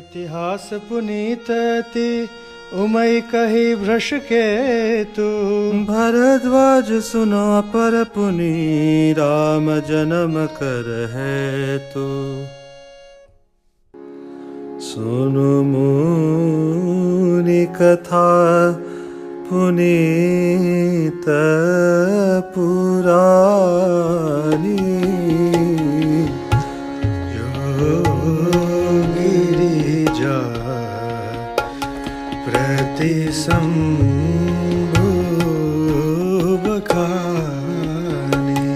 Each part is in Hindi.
इतिहास पुनीत अति उमई कही भ्रश के तू। भरद्वाज सुनो पर पुनि राम जन्म कर है तू। सुनु मुनि कथा पुनीत पुरानी। गिरिजा प्रति शंभु बखानी।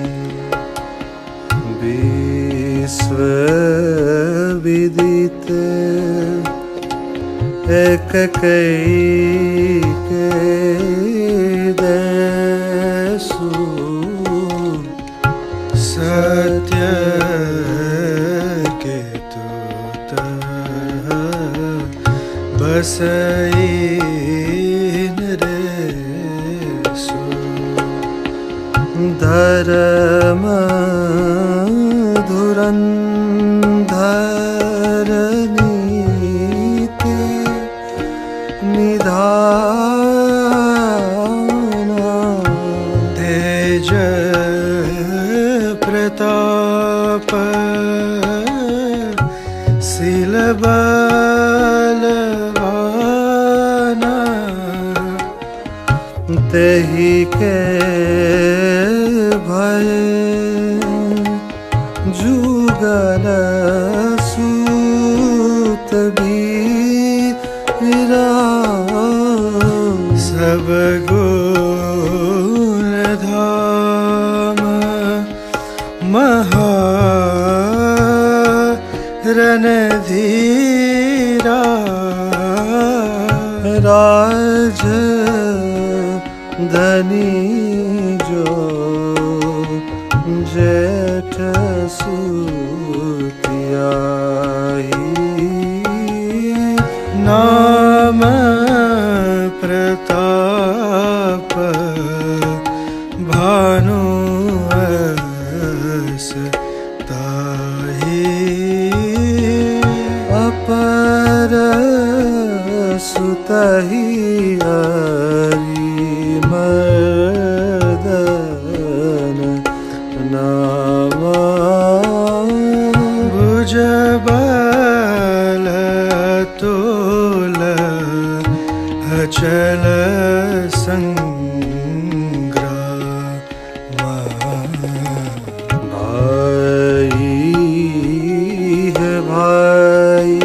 विश्व विदित एक कई के देसु। सत्य के तूत बसई नरेसु। धर्म धुरंधर नीति निधान। तेज प्रताप शील बलवाना। तेहि के भय जुगल सूत बीरा। सब गुण धाम महारणधीरा। राज धनी जो जेठ सूतियाही। नाम प्रताप भानु अस ताही। अपर सुतहि मर्दन नामा। भुज बल तोल अचल संग्राम। भाई है भाई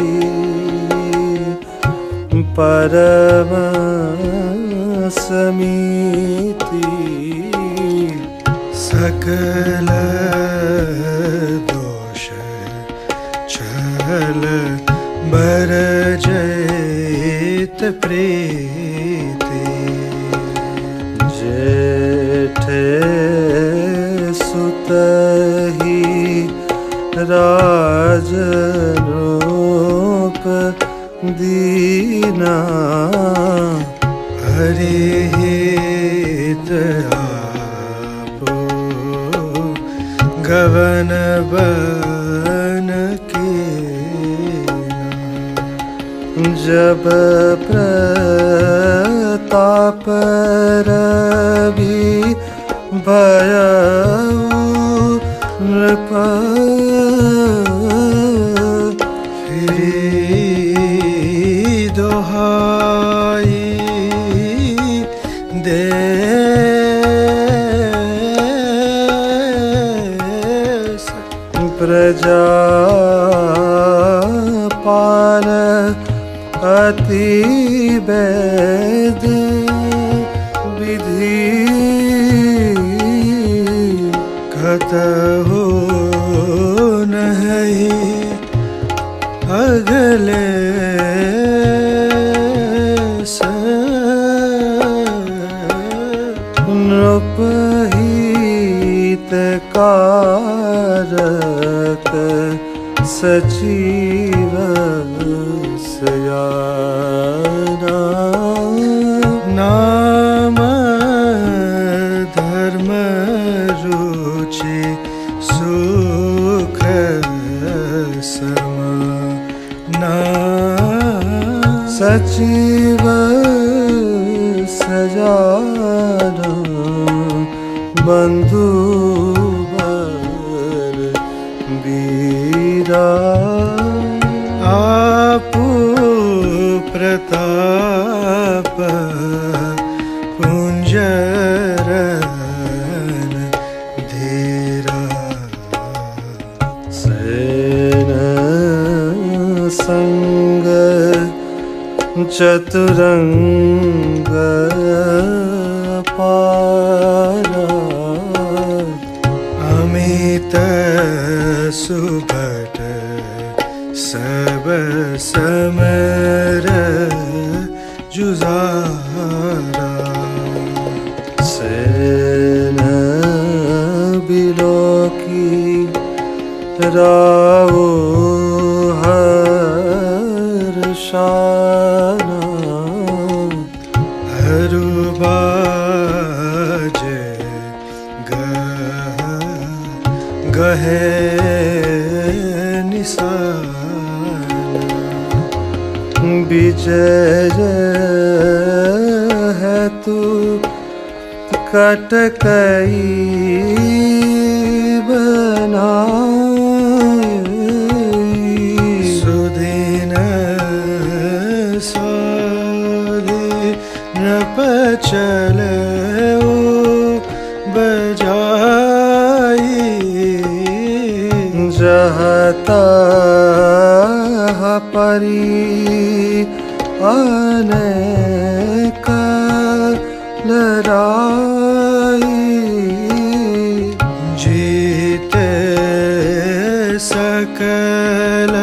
परम समीति। सकल दोष छल बरजैत प्रीति। जेठे सुतहि राजनोप दीना। हरिहित आपो गवन बन कीना। जब प्रताप रवि भयउ नृप। दोहाई दे प्रजा पाल अति वेद विधि। कतहु नहीं अगले नृपहित कारक सचिव सयाना। नाम धर्म रुचि सुख सम। नाम सचिव सजान बंधु बर बीरा आपु प्रताप पुंजरन धीरा सेन संग चतुरंग पारा अमित सुभट सब समर जुझारा सेन बिलोकी राव हर्षाना हरुबाज गहे निशान विजय है तू कटकई बनाई सुदिन साधे नृप चले ओ बजाई जहता परी अनेक लड़ाई जीते सकल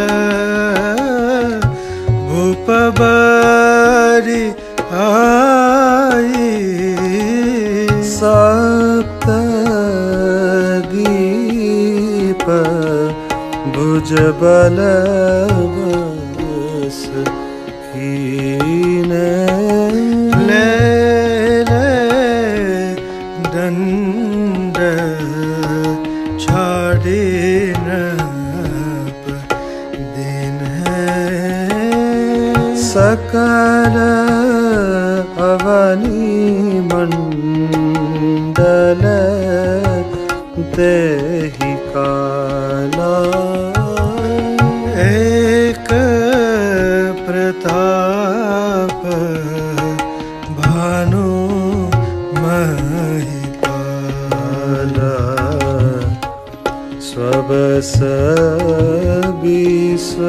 भूप बारी आई सप्त दीप भुजबल बस कीने ले दंड छाड़ी नप दिन है सकल अवनी मंडल देहि काला एक प्रताप भानु महिपाला स्वबस विश्व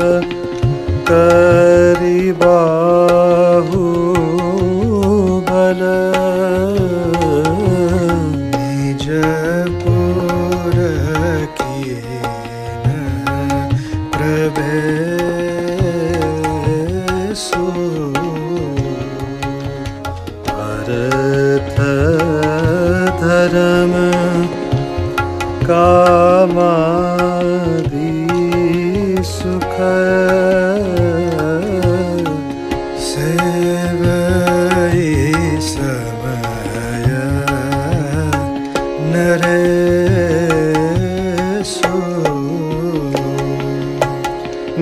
करि बाहु बल निज पुर किए प्रवेशु अर्थ धर्म कामादि सुख सेवई समय नरेशु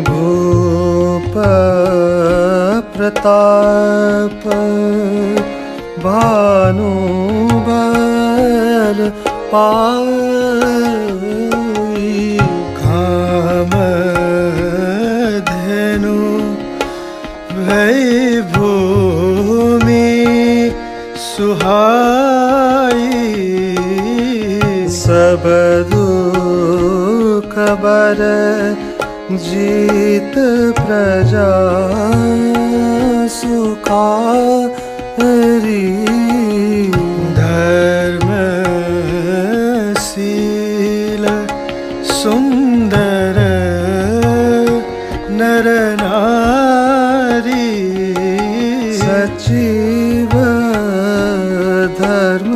भूप प्रताप भानु बल पाई काम धेनु भई भूमि सुहाई सब दुख बर जीत प्रजा सुखारी धर्मशील सुंदर नर नारी सचिव धर्म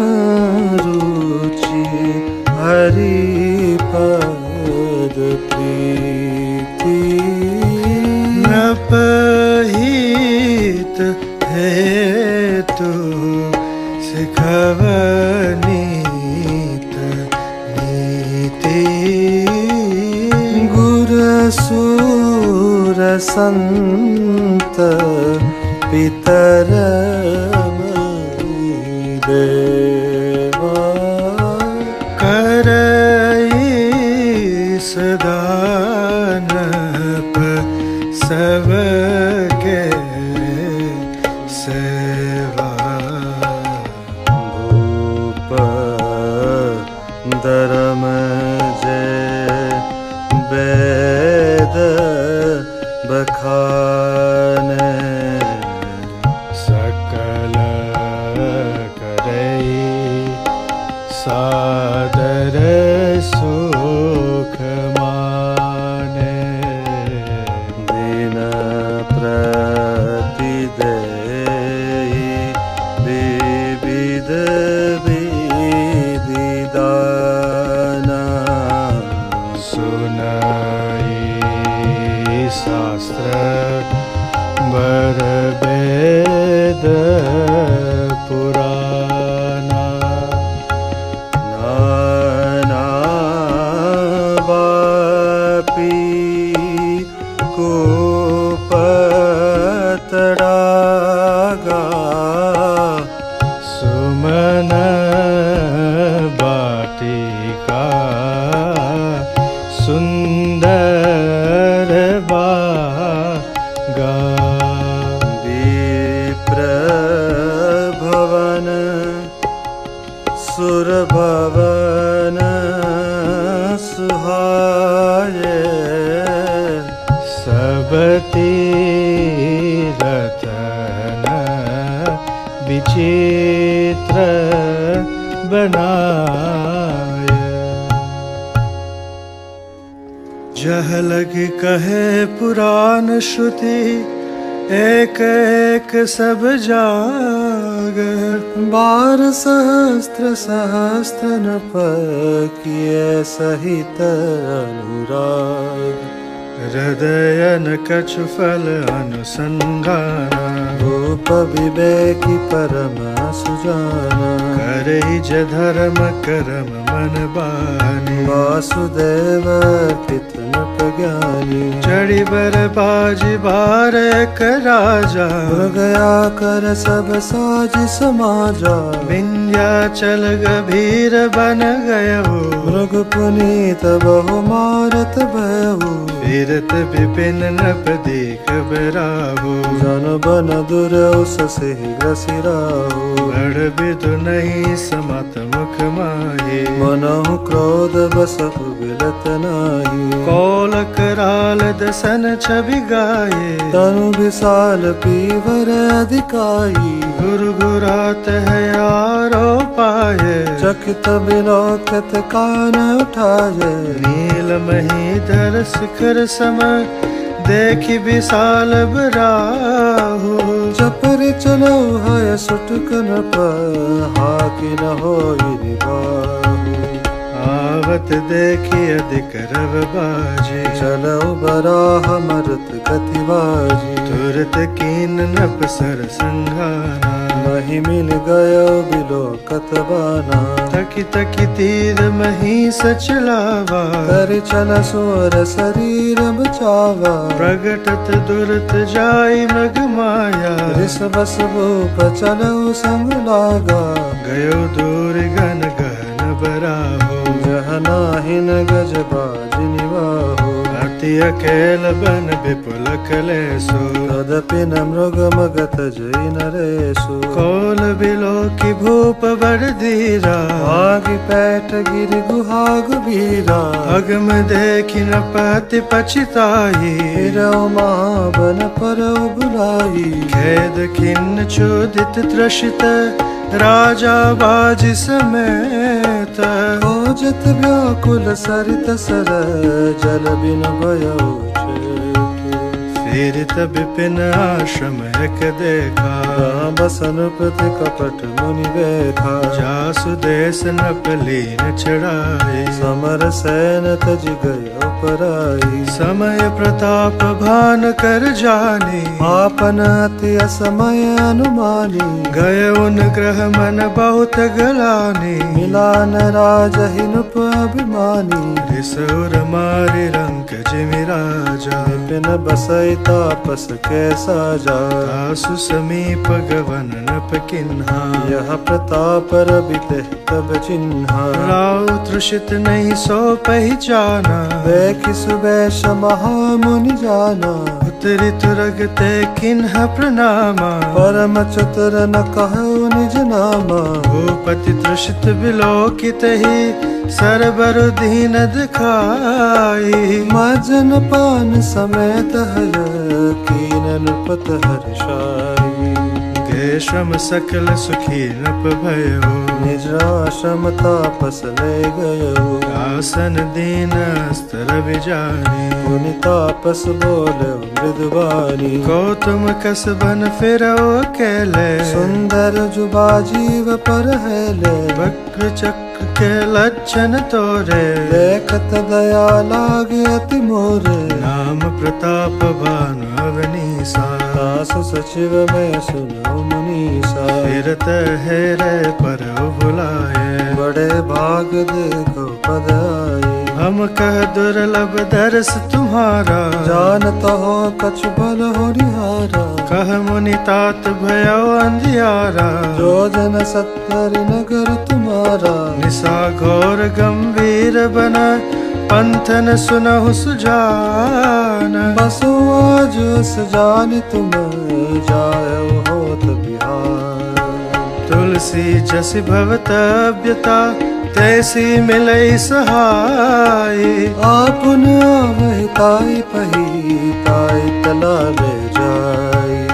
रुचि हरि पद प्रीति नपहित हेतु सिखवनीत नीति गुर सूर संत संत पितर देवा करई सदान सबके सेवा भूप धर्म जय वेद बखाने सकल करई सादर सुख माने दीन प्रति देई विविध विधि दाना सुनाई शास्त्र वर वेद पुराना नाना वापी को पतड़ागा सुमन बाटिका सुंदर बागा विप्र भवन सुर भवन सुहाये सब तीरथन विचित्र बनाय जह लगी कहे पुराण श्रुति एक एक सब जाग 12 सहस्त्र सहस्त्र नप किए सहित अनुराग हृदय न कछु फल अनुसंधान रूप विवेकी परम सुजाना करई ज धर्म करम मन बानी वासुदेव कितन प्रज्ञानी चढ़ी बर बाजी बार एक राजा गया कर सब साज समाजा विंध्याचल गभीर बन गयो मृग पुनीत बहु मारत भयहु फिरत विपिन नप देख बराहु जन बन दुरौस से ग्रसिराहु बड़ बिदु नहीं समत मुख माहे मनहु क्रोध बसहु बिलत नाही कौल कराल दसन छवि गाये तनु विशाल पीवर अधिकाई गुरु गुरात है यारो पाए चकित बिलोकत कान उठाए नील महीधर शिखर सम देखी विशाल बराहु चपर चलो है सुटकन पर हाकि न होई निबाहु आवत देखी अधिक रव बाजी चलो बराह मरत गति बाजी तुरत कीन नप सर संघाना मही मिल गयो बिलोकत बाना तकी तकी तीर मही सचलावा कर चल सोर शरीर बचावा प्रगटत दुरत जाई मृग माया रिस बस भूप चलो संग लागा गयो दूर गन गहन बराहो जह नाहिन गज बाज निवाहो अति अकेल बन विपुल कलेसो तदपि न मृग मगत जय नरेशु कौल बिलो की भूप बड़ धीरा आगि पैठ गिर गुहाग बीरा अगम देखी न पति पछिताई फिरौ महाबन परौ बुलाई खेद खिन्न चोदित त्रसित राजा बाजी समेत खोजत व्याकुल सरित सर जल बिन भयो फिर तब पिन आश्रम एक देखा बसन प्रति कपट मुनि देखा जासु देश नपलीन चढ़ाई समर सैन तज गयो पराई समय प्रताप भान कर जानी आपन अति असमय अनुमानी गए उन ग्रह मन बहुत गलानी मिलान राज हिनुप अभिमानी रिसौर मारी रंक जिमि राजा बिन बसई तापस कैसा जाय। तासु समीप गवन नप किन्हा, यह प्रताप रबिते तब चिन्हा। राव तृषित नहीं सो पहचाना, देखि सुबैश महामुनि जाना। उतरी तुरग ते किन्ह प्रणामा, परम चतुर न कहु निज नामा। भूपति तृषित बिलोकित ही, सरबर दीन दिखाई। मजन पान समेत हर, कीन नृपत हर्षाई। गे श्रम सकल सुखी नप भयो, निज आश्रम तापस ले गयो। आसन दीन अस्तर विजानी, मुनि तापस बोले मृदुवानी। गौतम कस बन फिरो अकेले, सुंदर जुबा जीव पर हेले। वक्र चक्र के लक्षण तोरे, देखत दया लागे अति मोरे। नाम प्रताप भानु अवनीसा, तासु सचिव में सुनो मुनीसा। फिरत हेरे पर बुलाए, बड़े भाग देखो पद आए। हम कह दुर्लभ दर्श तुम्हारा, जानत हो कछु बल होरिहारा। कह मुनि तात भयो अंधियारा। जो जन सत्तर नगर तुम्हारा। निशा घोर गंभीर बन, पंथन सुनहु सुजान। बसो आज सजान तुम, जायो होत बिहार। तुलसी जस भवतव्यता, तैसी मिलई सहाय। आपन आवहि ताई पही, ताई तला ले जाई।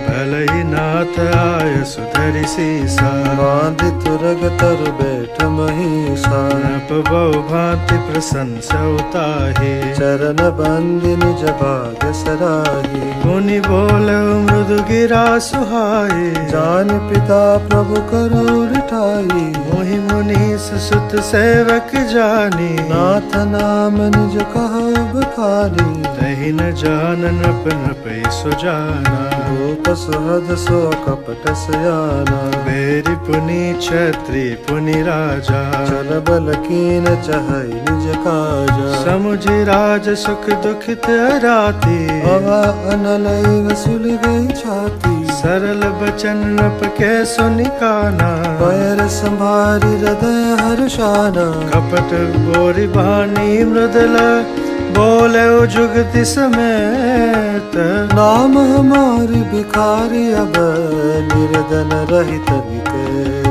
भलई नाथ आय सुधरि सीसा, बांधि तुरग तर बैठ महिषा। नप बहु भांति प्रशंसा उताहे, चरण बंदि निज भाग्य सराही। मुनि बोलहु मृदु गिरा सुहाए, जान पिता प्रभु करोड़ ठाई। मोहि मुनीस सुत सेवक जानी, नाथ नाम निज कहा बखानी। तहि न जान नप नपै सुजाना। रूप सुहद सो कपट सयाना। बेरि पुनि क्षत्रि पुनि राजा, चल बल कीन चहई निज काजा। समुझि राज सुख दुखित राति, हवा अनलई वसुल गई छाती। सरल बचन नप के सुनि काना, पैर संभारी हृदय हर्षाना। कपट बोरि बानी मृदुल, बोले जुगति समेत। नाम हमारी भिखारी अब, निर्धन रहित निकेत।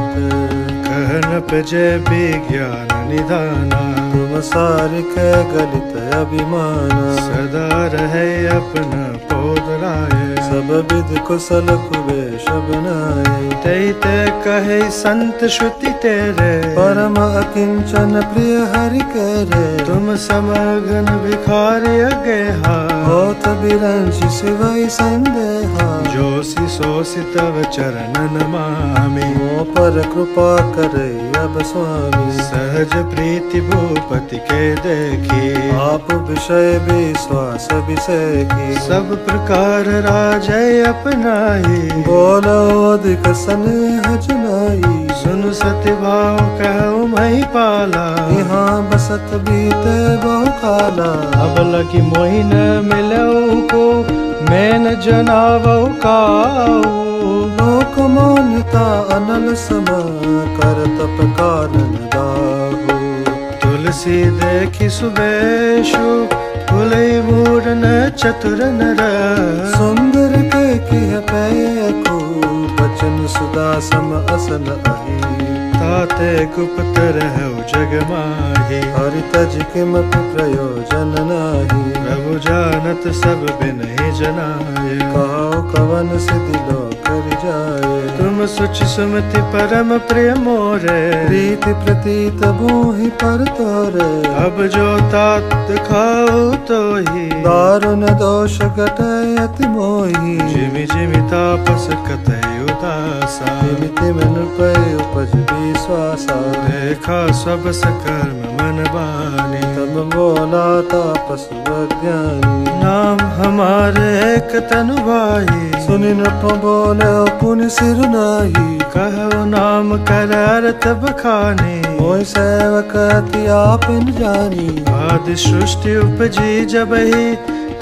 कहन जय विज्ञान निधाना, तुम सारिक गलित अभिमाना। सदा रहे अपना पोदराय। सब विधि कुशल कुबेश बनाए। तै ते कहे संत श्रुति तेरे, परम अकिंचन प्रिय हरि करे। तुम समगन भिखारी अगेहा, होत बिरंचि सिवै संदेहा। जोसि सोसि तव चरण नमामि, मोह पर कृपा करे अब स्वामी। सहज प्रीति भूपति के देखी, आप विषय विश्वास विषय की। सब प्रकार राजय अपनाई। बोलो अधिक स्नेह जनाई। सुन सति भाव कहु मही पाला, यहाँ बसत बीते बहु काला। अब लगी मोहि न मिलऊ को, मैं न जनावऊ काऊ। लोक मान्यता अनल सम, कर तप कानन दाहु। तुलसी देखि सुबेशु, भुलई मूढ़ चतुर नर। सुंदर के किह पैको, बचन सुदा सम असन अहि। ताते गुप्त रहु जग माही, हरि तज किमपि प्रयोजन नाही। प्रभु जानत सब बिनहि जनाय। कहो कवन सिद्धि लो कर जाए। तुम सुचि सुमति परम प्रिय मोरे, प्रीति प्रतीत मोहि पर तोरे। अब जो तात खाओ तो ही, दारुण दोष घटय अति मोहि। जिमि जिमि तापस कतय उदासा, तिमि तिमि नृपय उपज विश्वासा। देखा सब सकर्म मन बानी, तब बोला तापस अज्ञानी। नाम हमारे एक तनु भाई, सुनि नृप बोले पुनि सिर नाही। कहो नाम कर अर्थ बखानी, मोहि सेवक अति आपन जानी। आदि सृष्टि उपजी जब ही,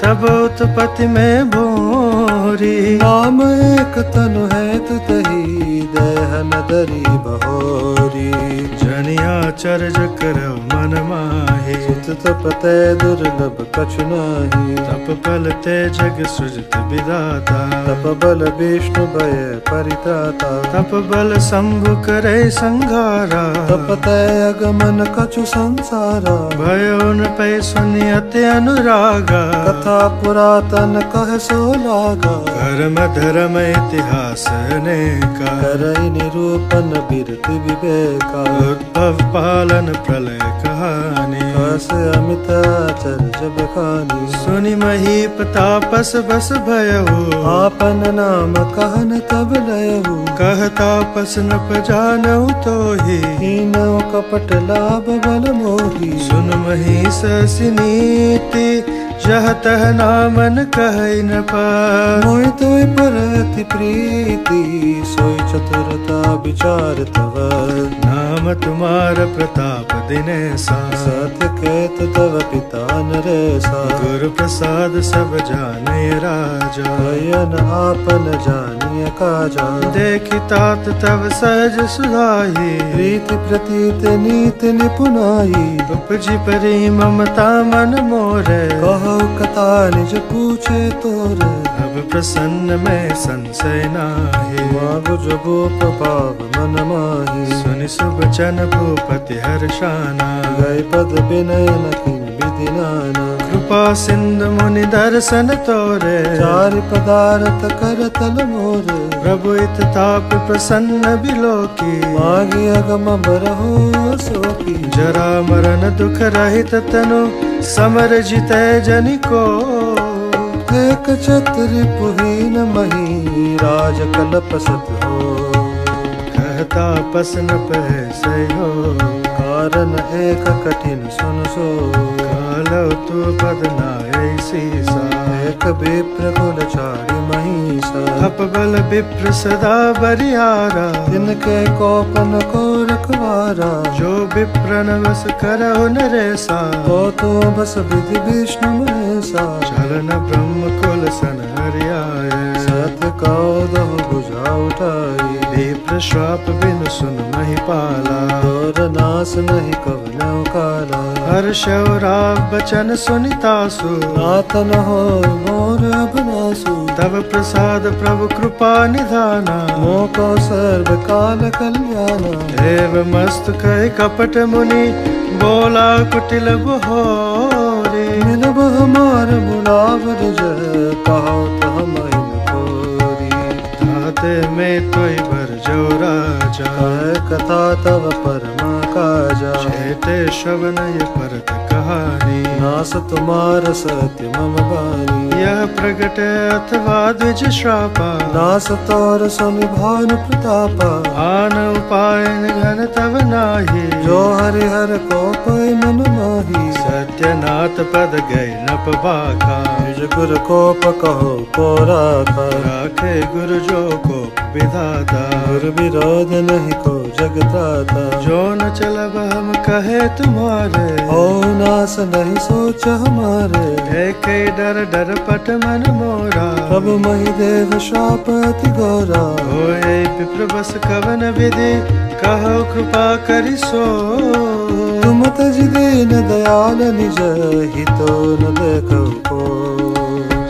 तब उत्पत्ति में भोरी। नाम एक तनु है तुतही देह नदरी बहोरी। जनिया चरज करो मन माही। सुत तपते दुर्लभ कछु नाही। तप बल ते जग सृजत विधाता। तप बल विष्णु भय परित्राता। तप बल शंभु करे संघारा। तप ते अगमन कछु संसारा। भयो न पै सुनि अति अनुरागा। कथा पुरातन कह सो लागा। कर्म धर्म इतिहास अनेका। करई निरूपण बिरति विवेका। उद्भव पालन प्रलय कहानी। कस अमित आचर्य बखानी। सुनि महीप तापस बस भयहु। आपन नाम कहन तब लयहु। कह तापस न पजानहु तोहि। हीनौ कपट लाभ बल मोही। सुन महिष नीति जह तह नामन कहै न पाए। मोहि तोय पर अति प्रीति सोई चतुरता विचार तव। नाम तुम्हार प्रताप दिनेसा। सत्य केत तव पिता नरेसा। गुरु प्रसाद सब जाने राजा। भयन आपन जानिय काजा। देखि तात तब सहज सुधाई। प्रीति प्रतीत नीति निपुनाई। उपजि परि ममता मन मोरे। कहो कथा निज पूछे तोरे। अब प्रसन्न में संशय नाहि। मागु जो गोप भाव मन माही। सुनि सुबचन भूपति हर्षाना। गए पद विनय न किन विधि नाना। कृपा सिंधु मुनि दर्शन तोरे। चारि पदार्थ कर तल मोरे। प्रभु इत ताप प्रसन्न बिलोकी। मागी अगम बरहो सोकी। जरा मरण दुख रहित तनु समर जितै जनिको। एक छत्र पुहीन मही राज कलप सत हो। कहता पस न पह सै हो। कारण एक कठिन सुन सो। कालो तू पद नाय सीसा। एक विप्र कुल चारि महिषा। तप बल विप्र सदा बरियारा। तिनके कोपन को रखवारा। जो विप्रन बस करहु नरेसा। तो बस विधि विष्णु महेशा। चलन ब्रह्म कुल सन हरियाए। सत्य कौदह बुझा उठाई। विप्र श्राप बिन सुन महिपाला। तोर नाश नहीं कवनौ काला। हर्ष राव बचन सुनितासु। नातन हो मोर अबनासु। तब प्रसाद प्रभु कृपा निधाना। मोको सर्व काल कल्याणा। एव मस्त कह कपट मुनि बोला कुटिल बहोरी। मिलब हमार बुलाव रिज कहो तो हम ताते में तोय भर जो राजा। कथा तव परमा काजा। छेटे श्रवण ये परत कहानी। नास तुम्हार सत्य मम बानी। यह प्रगट अथवा द्विज श्रापा। नास तोर स्वामी भानु प्रतापा। आन उपाय घन तव नाही। जो हरिहर को पै मन माही। सत्यनाथ पद गए नप बाखा। निज गुर कोप कहो को राखा। राखे गुरु जो को विधाता। गुर विरोध नहीं को जगत्राता। जो न चलब हम कहे तुम्हारे। हो नास नहीं सोच हमारे। एक डर डर पट मन मोरा। प्रभु मही देव शाप अति गौरा। होए विप्र बस कवन विधि कहो कृपा करि सो। तुम तज दीन दयाल निज हितो न देखो को।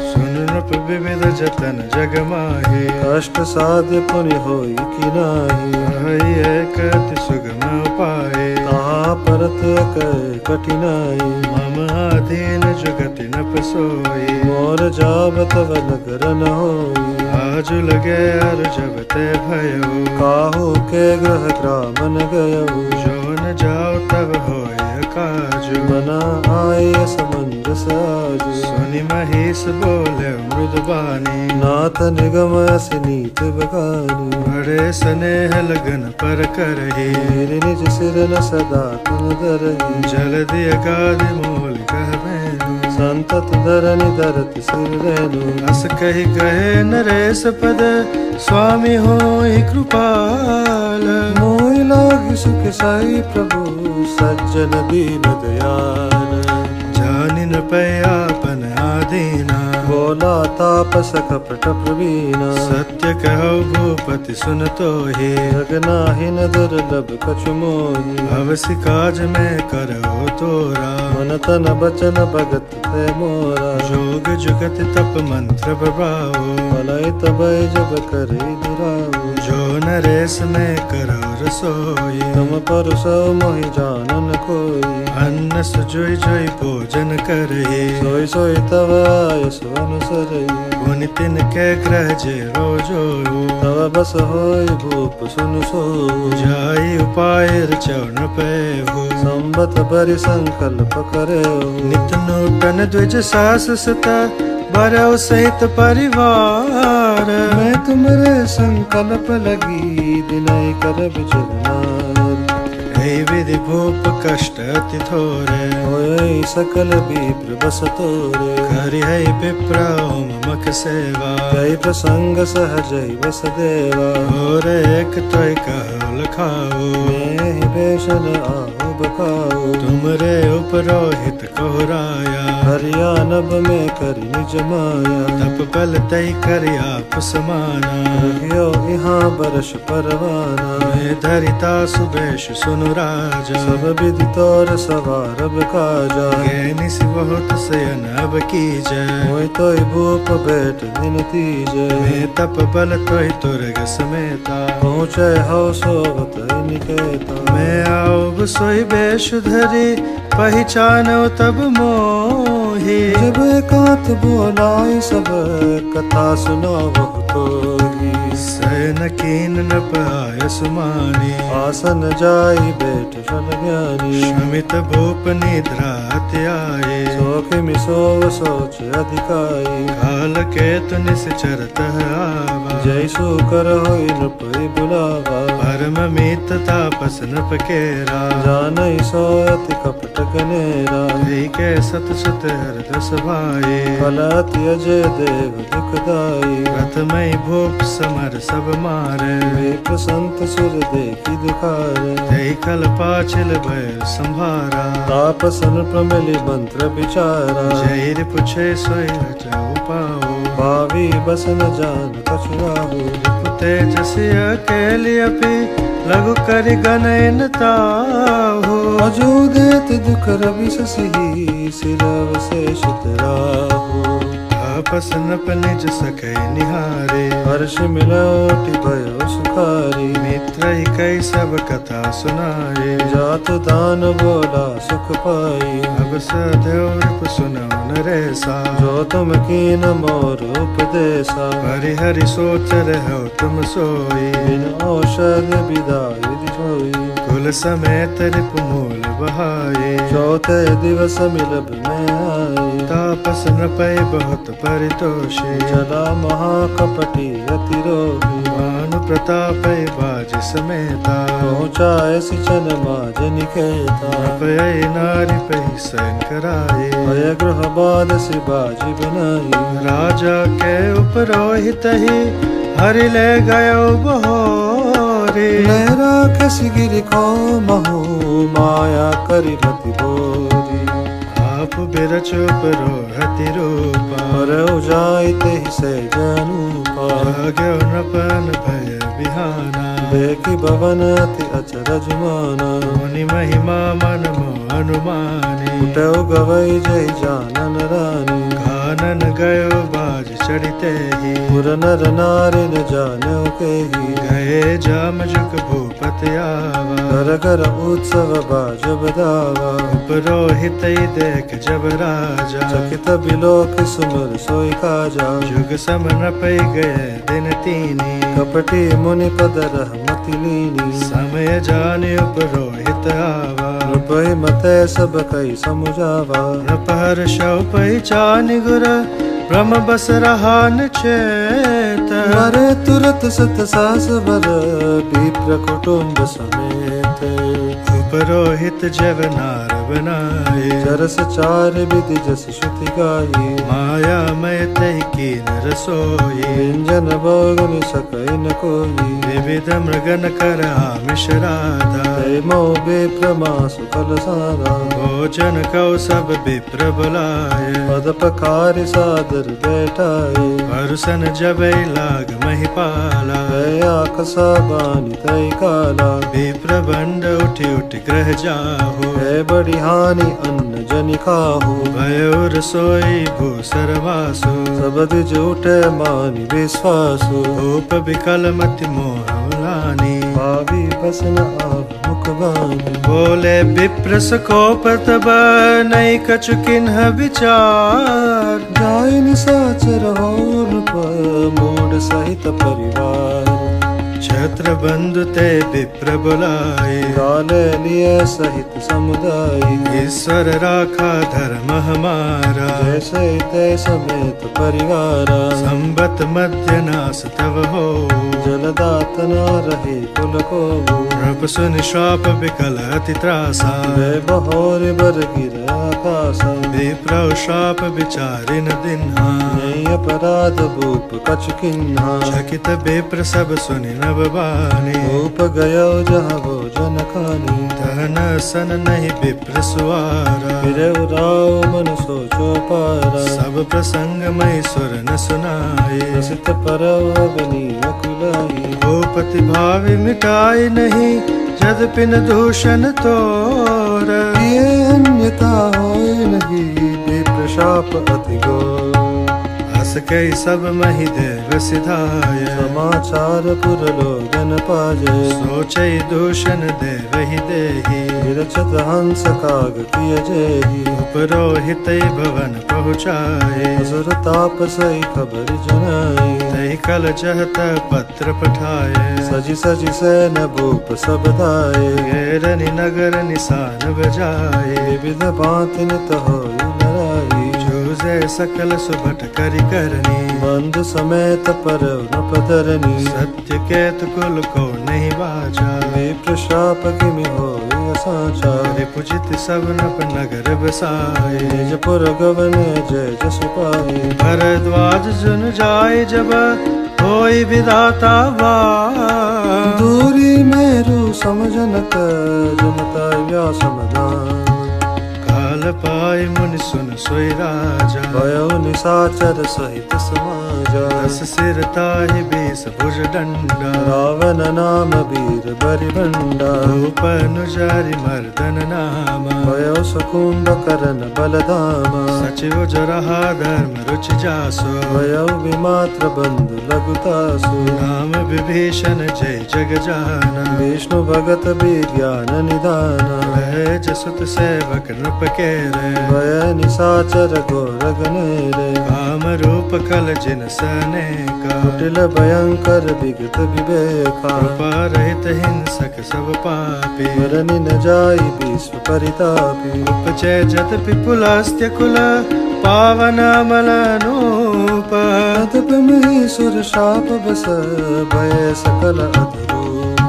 सुन नृप विविध जतन जग माही। कष्ट साध्य पुनि होई कि नाही। हई एक अति सुगम उपाय। कहाँ परत कह कठिनाई। मम अधीन जुगति न पसोई। मोर जाबत नगर न होई। आज लगे अर जब ते भयो। काहू के ग्रह ग्राम न गयो। जो न जाओ तब होय काजु। मना आए समंजस आजु। सुनि महिष बोले मृदुबानी। नाथ निगम अस नीत बखानी। बड़े स्नेह लगन पर करही। मेरे निज सिर न सदा तन धरही। जल दिय गादि मूल कहबेनु। संतत धरनि धरति सिर रेनु। अस कहि कहे नरेश पद स्वामी होई कृपाल। मोहि लागी सुख साई प्रभु सज्जन दीन दयाल। जानि न पै आपन दीना। बोला तापस कपट प्रवीण, सत्य कहो भूपति सुन तो ही। जग नाहिन दुर्लभ कछु मोहि, अवसि काज में करो तोरा। मन तन बचन भगत ते मोरा, जोग जुगत तप मंत्र प्रभाव। भलाई तबै जब करी दुराऊ, जो नरेश में करो रसोई। तुम परसो मोहि जानन कोई, अन्न सुजोई जोई भोजन करही। सोई सोई तव आयस अनुसरई, पुनि तिनके ग्रह जे रोजो। तव बस होई भूप सुन सो, जाई उपाय चरण पे हो। संबत बरि संकल्प करे, नित नूतन द्विज सास सुता। बरौ सहित परिवार। मैं तुमरे संकल्प लगी, दिनई कर विचरनार। हे विधि भूप कष्ट अति थोरे। होय सकल विप्र बस तोरे, करि है विप्र ममक सेवा। जय प्रसंग सहज बस देवा। और एक तोय कहो लखाओ। मैं ही बेशन आहु बखाओ, तुमरे उपरोहित कोहराया। हरियाणब में करि निज माया। तप बल तई करि आप समाना। रहियो यहाँ बरस परवाना, मैं धरिता सुबेश सुनु राजा। सब विधि तोर सवारब काजा। निस बहुत सयन अब कीजय। होय तोय भूप बैठ दिन तीजे, मैं तप बल तोय तुरग समेता। पहुँचे हो सोवत निकेता। मैं आओ सोई बेश धरी। पहचानो तब मोहि। जब एकांत बोलाई सब, कथा सुनावो तोहि। शयन कीन न पाय सुमानी। आसन जाई बैठ शन ज्ञानी, शमित भूप निद्रा अति आए। सोखिमि सोव सोच अधिकाई। काल केतु निश्चरत आवा। जैसु कर होई नृपति बुलावा। परम मित तापस नृप केरा। जानई सो अति कपट कनेरा, के सत सुत हृदय सभाए। फलति अजय देव दुखदाई। प्रथमई भूप समर सब मारे। विप्र संत सुर देखी दुखारे, तई कल पाछिल भय संभारा। तापस नृप मंत्र विचारा। जैर पुछे सोई जाऊ पाओ। भावी बस न जान कछुराहु, तेजसी अकेली अपि लघु करि गनयन ताहु। अजो देत दुख रवि ससिही, सिरव शेषित राहु। आपस नप निज सकै निहारे। हर्ष मिलोटि भयो सुखारी, मित्र ही कई सब कथा सुनाए। जात दान बोला सुख पाई। अब सदैव रिप सुनौ नरेसा। जो तुम कीन मोर उपदेशा, हरि हरि सोच रहो तुम सोई। बिन औषध विदाई दिहोई। कुल समेत रिप मूल बहाए। चौथे दिवस मिलब में आई, तापस न पै बहुत परितोषी। चला महाकपटी अति रोगी। भानु प्रताप बाज समेता। पहुँचा सिचन माज निकेता। पय नारी पहि सैन कराए। भय गृह बाद से बाजी बनाई। राजा के उपरोहित ही हरि ले गयो बहोरी। लहरा कसी गिर को महू, माया करी मति बोरी। आप बिरचो परोहति रूपा। पर उजाइते ही से जनूपा। भाग्यो नपन भय बिहाना। देखी भवन अति अचरज माना। मुनि महिमा मन मोह अनुमानी। उठो गवई जय जानन रानी। कानन गयो बाज चढ़ते ही। पुर नर नारी न जानो के ही। गए जाम जुग भूपति आवा। घर घर उत्सव बाज बदावा। पुरोहित देख जब राजा। चकित बिलोक सुमर सोई काजा। जुग सम न पै गए दिन तीनी। कपटी मुनि पद रहमति लीनी। समय जाने पुरोहित आवा। नृपहि मते सब कई समुझावा। नपहर शव पहचान गुर। ब्रह्म बस रहा न चेत। मरे तुरत सत सास बर, विप्र कुटुंब समेत। थे। उपरोहित जब नार बनाए, जरस चार विधि जस श्रुति गाई। माया मय तहि कीन रसोई, व्यंजन भोगन सकई न कोई। विविध मृगन कर आमिष राधा, तय मोह विप्रमासु फल सारा। भोजन कौ सब विप्र बुलाए, पद पखारि सादर बैठाए। परुसन जबै लाग महिपाला, तय आकसा बानी तय काला। विप्र बंड उठि उठि ग्रह जाहु, है बड़ी हानि अन्न जनि खाहु। भयो रसोई भूसर वासु, सब द्विज उठे मानि विश्वासु। भूप विकल मति मोह लानी, भावी बसन आव मुख बानी। बोले विप्र सकोप तब नहीं कछु किन्ह विचार, जाय निशाचर हो नृप मूढ़ सहित परिवार। छत्र बंधु ते विप्र बुलाए, गाले लिए सहित समुदाय। ईश्वर राखा धर्म हमारा, जैसे तय समेत परिवारा। संबत मध्य नास तव हो, जलदातना रहे कुल को। नृप सुनि श्राप विकल अति त्रासा, वे बहोर बर गिर आकाशा। विप्र श्राप विचारि न दिन्हा, नहीं अपराध भूप कछ किन्हा। चकित विप्र सब सुनि नव बानी, भूप गयो जहाँ भोजन खानी। धन सन नहीं विप्र सुवारा, फिर राव मन सोचो पारा। सब प्रसंग मई सुर न सुनाए, रसित परव अग्नि अकुलाई। भूपति भाव मिटाई नहीं, यद्यपिन दूषण तोर। ये अन्यथा होय नहीं, विप्र शाप अति घोर। हस कई सब मही देव सिधाय, समाचार पुर लोगन पाजे। सोचै दूषण देव ही देही, विरचत हंस काग किय जेहि। उपरोहित भवन पहुँचाए, असुर तापसई खबर जनाई। तहि कल चहत पत्र पठाए, सजी सजी सैन भूप सब धाये। घेरनि नगर निशान बजाए, विविध भांति नित होय लड़ाई। जूझे सकल सुभट करि करनी, बंधु समेत परव नृपधरनी। सत्य केत कुल को नहीं बाजा, विप्र शाप किमि होय साचा। रिपुजित सब नप नगर बसाए, निज पुर गवने जय जसु पाए। भरद्वाज जुन जाय जब होई विधाता वार, दूरी मेरु समझनत जमता व्यास मदान। काल पाय मुनि सुन सोई राजा, भयो निशाचर सहित समाजा। दस सिर ताहि बीस भुज दंडा, रावण नाम वीर बरिबंडा। भूप अनुजारि मर्दन नामा, भयो सुकुंभ करण बलधामा। सचिव जरहा धर्म रुचि जासो, भयो विमात्र बंधु लघुतासु। नाम विभीषण जय जग जाना, विष्णु भगत विज्ञान निधाना। भय जसुत सेवक नृप केरे, भय निशाचर घोर गनेरे। काम रूप कल जिन सनेका, कुटिल भयंकर विगत विवेका। कृपा रहित हिंसक सब पापी, मरनि न जाई विश्व परितापी। उपचै जत पिपुलास्त्य कुल, पावन अमल अनूप। तप मही सुर शाप बस, भय सकल अधरूप।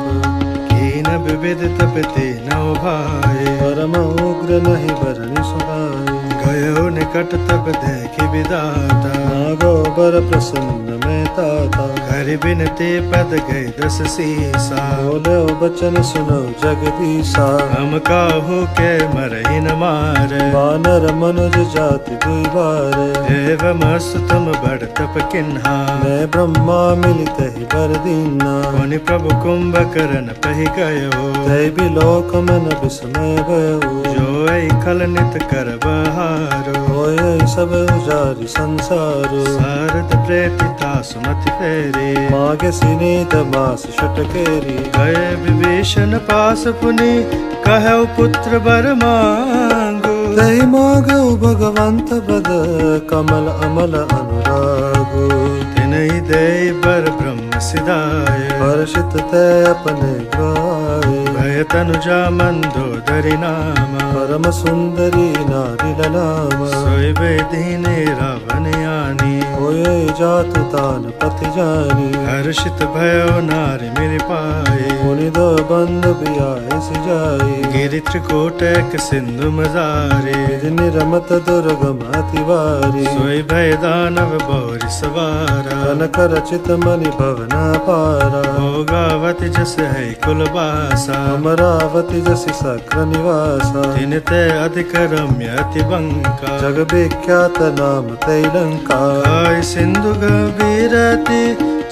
कीन विविध तपति न उभाए, परम उग्र नहीं बरनि सुनाई। गयो निकट तब देखि विदाता, नागो बर प्रसन्न में ताता। कर बिनते पद गए दस सीसा, बोले बचन सुनो जगदीशा। हम काहू के मरहि न मारे, वानर मनुज जाति दुई बारे। एवं अस्तु तुम बड़ तप किन्हा, मैं ब्रह्मा मिलित ही बर दीना। मुनि प्रभु कुंभकर्ण पहि गयो, तय भी लोक मन विस्मय भयो। जो ऐ खल नित कर बहारो, होय सब उजारि संसारो। सारद प्रेतिता सुमति फेरी, मागे सिनीत मास षटकेरी। गए विभीषण पास पुनि, कहु पुत्र बर मांगो। तय मागो भगवंत बद, कमल अमल अनुरागो। तिनहि देई बर ब्रह्म सिधाय, हर्षित तय अपने गाए। भय तनुजा मंदोदरी नाम परम सुंदरी नारी ललाम सोई बेदीने रावण यानी होए जातु तान पति जानी हर्षित भयो नारी मेरे पाए मुनि दो बंद बियाए सिजाई गिरि त्रिकोट एक सिंधु मजारे निरमत दुर्गम अतिवारी सोई भय दानव बहुरी सवारा कनक रचित मणि भवना पारा भोगावती जस है कुलवासा अमरावती जसि सक्र निवासा तिनते अधिक रम्य अति बंका जग विख्यात नाम तैलंका आई सिंधु गंभीरति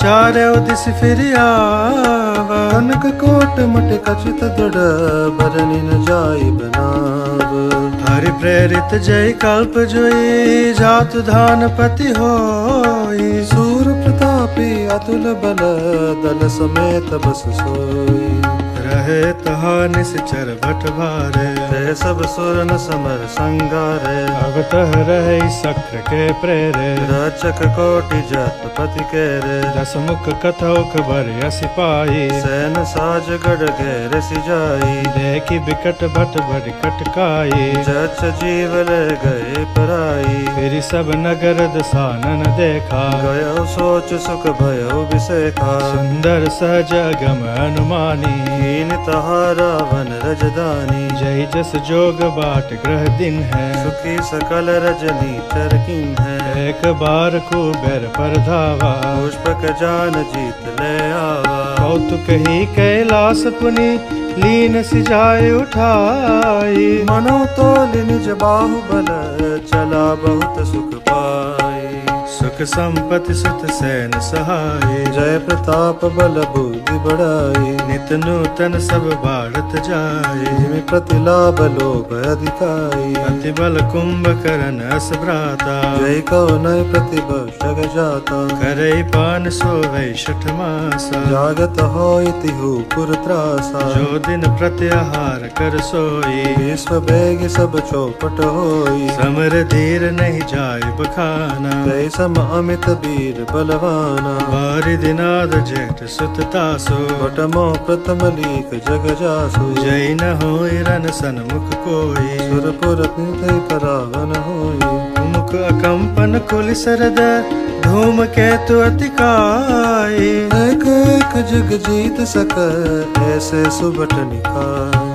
चारों दिस फिर आवा कनक कोट मट कचित दृढ़ बरनी न जाई बनाव हरि प्रेरित जय कल्प जोई जातु धान पति होई सूर प्रतापी अतुल बल दल समेत बस सोई रहे तहा निश्चर भट भारे ते सब सुरन समर संगारे अब तह रहे सक्र के प्रेरे रचक कोटि जत पति केरे दस मुख कथोक बर यसी पाई सैन साज गढ़ घेर सिजाई देखी बिकट भट बड़ कटकाई जच जीव ले गए पराई फिर सब नगर दसानन देखा गयो सोच सुख भयो विसेखा सुंदर सहज गम अनुमानी हीन तहा रावण रजदानी जय जस जोग बाट ग्रह दिन है सुखी सकल रजनी चरकिन है एक बार को बैर पर धावा पुष्पक जान जीत ले आवा कौतुक ही कैलास पुनि लीन सिजाए उठाई मनो तोल निज बाहुबल चला बहुत सुख पाई सुख संपत्ति सुत सैन सहाय जय प्रताप बल बुद्धि बढ़ाई नित नूतन सब बाढ़त जाए जिमि प्रतिलाभ लोभ अधिकाई अति बल कुंभकर्ण अस भ्राता जय कहो नय प्रतिभ जग जाता करे पान सोवै शठ मासा जागत होई तिहु पुर त्रासा जो दिन प्रत्याहार कर सोई विश्व बेग सब चौपट होई समर धीर नहीं जाय बखाना तै सम अमित वीर बलवाना बारि दिनाद जेठ सुत तासो बटमो प्रथम लीक जग जासु जय न होई रन सन्मुख कोई सुरपुर निधि परावन होई मुख अकंपन कुल सरद धूम केतु अतिकाय एक एक जग जीत सक ऐसे सुबट निकाय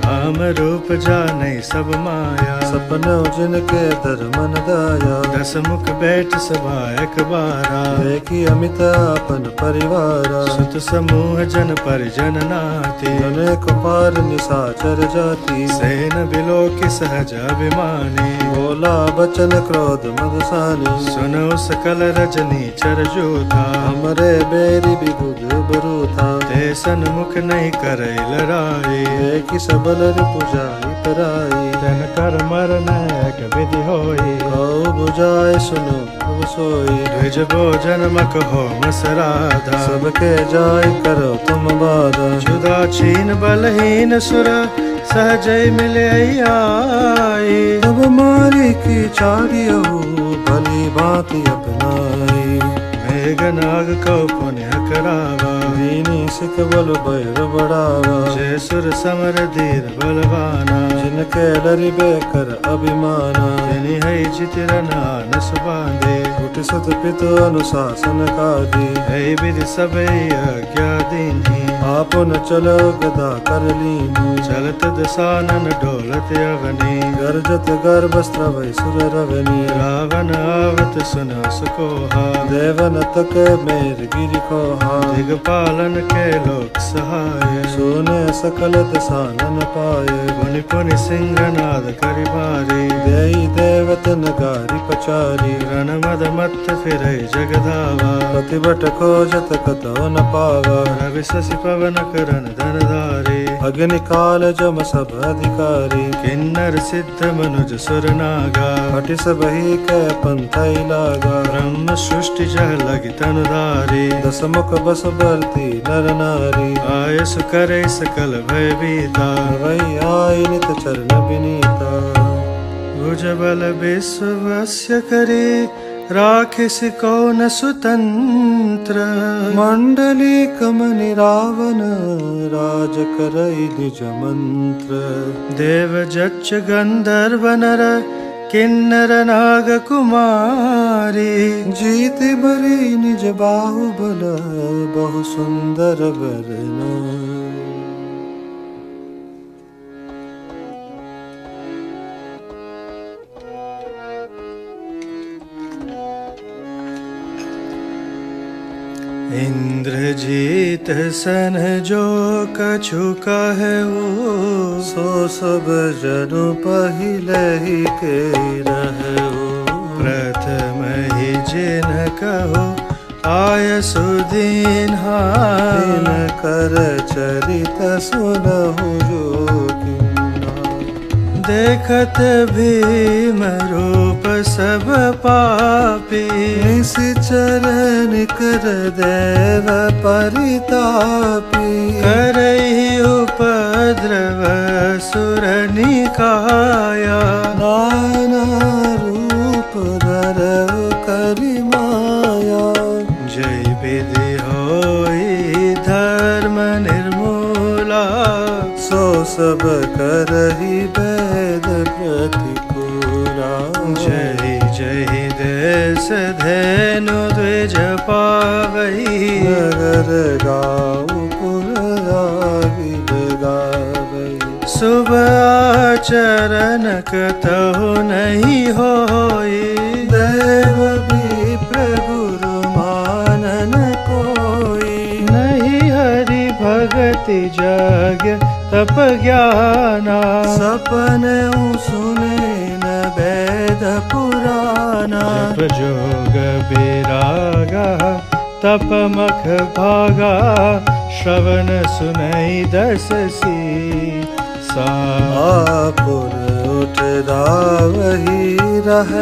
काम रूप जाने सब माया सपनो जिनके दर मन दाया दस मुख बैठ सभा एक बारा देखी अमित अपन परिवारा सुत समूह जन परिजन नाती अनेक पार निशाचर जाति सेन बिलो की सहज अभिमानी बोला बचन क्रोध मदसानी सुनो सकल रजनी चर जोधा हमरे बेरी विबुध बरूथा ते सन्मुख नहीं करे लड़ाई देखी सबल पुजाई पराई तन कर मरन एक विधि होई आओ बुझाए सुनो अब सोई द्विज भोजन मक हो मसराधा सबके जाय करो तुम बाधा जुदा छीन बलहीन सुर सहजय मिले आई तब मारी की चारियो भली भांति अपनाई मेघनाग को पुण्य करावा दीनी सिख बल भैर बढ़ावा जय सुर समर धीर बलवाना जिनके लरिबे कर अभिमाना तेनी है चितिरना न सुबांधे उठ सुत पितु अनुशासन का दी है विधि सबे अज्ञा दीन्ही आपन चलो गदा कर लीनी चलत दसानन डोलत अवनी गर्जत गर्भस्त्र वै सुर रवनी रावण आवत सुनो सुकोहा देवन तक मेर गिरि कोहा दिगपालन के लोक सहाय सोने सकल दसानन पाए पुनि पुनि सिंहनाद करि भारी देई देवत नगारी पचारी रण मद मत्थ फिरै जगधावा प्रतिभट खोजत कतो न पावा रवि शशि पवन करन धनधारी अग्नि काल जम सब अधिकारी किन्नर सिद्ध मनुज सुर नागा हटि सब ही कै पंथई लागा ब्रह्म सृष्टि जह लगी तनुधारी दस मुख बस बरती नर नारी आयस करे सकल भय बीता वही आई नित चरण विनीता भुज बल विश्ववस्य करी राखिस को न स्वतंत्र। मंडली कमनि रावण राज करई निज मंत्र। देव जच्च गंधर्व नर किन्नर नाग कुमारी। जीत बरी निज बाहुबल बहु सुंदर बरना। इंद्रजीत सन जो कछु कहु। सो सब जनु पहिले ही के रहु। प्रथम ही जिन कहो आय सुदीन्हा। दिन कर चरित सुनहु जोगिन्हा। देखत भीम रूप सब पापी। निशिचर निकर देव परितापी। करहि उपद्रव सुर निकाया। नाना रूप धरहु करि माया। जय विधि होई धर्म निर्मूला। सो सब करहि वेद प्रतिकूला। जय जय देश धेनु द्विज पावई। नगर गाँव पुर रागिर गावई। शुभ आचरण कतहु नहीं होई। देव विप्र गुरु मानन कोई। नहीं हरि भगति जग तप ज्ञाना। सपन सुने न वेद पुराना। जप जोग विरागा तप मख भागा। श्रवण सुनई दस सीसा। आपुर उठ धावहि रह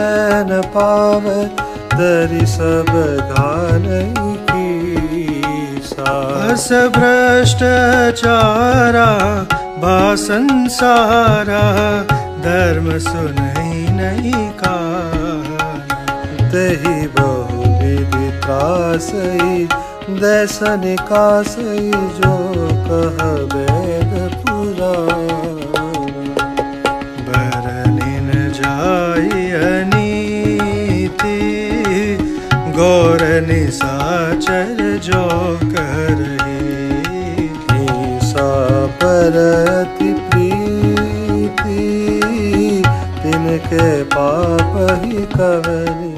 न पावै। दरि सब घानई कीसा। अस भ्रष्टाचारा भा संसारा। धर्म सुनई नहीं कान। तेहि बहु विधि त्रासई। दैस निकासई जो कह वेद पुराण। बरनिन जाई अनीति। गौर निशाचर जो करही। ईसा पर अति प्रीति। तिनके पाप ही कवनि।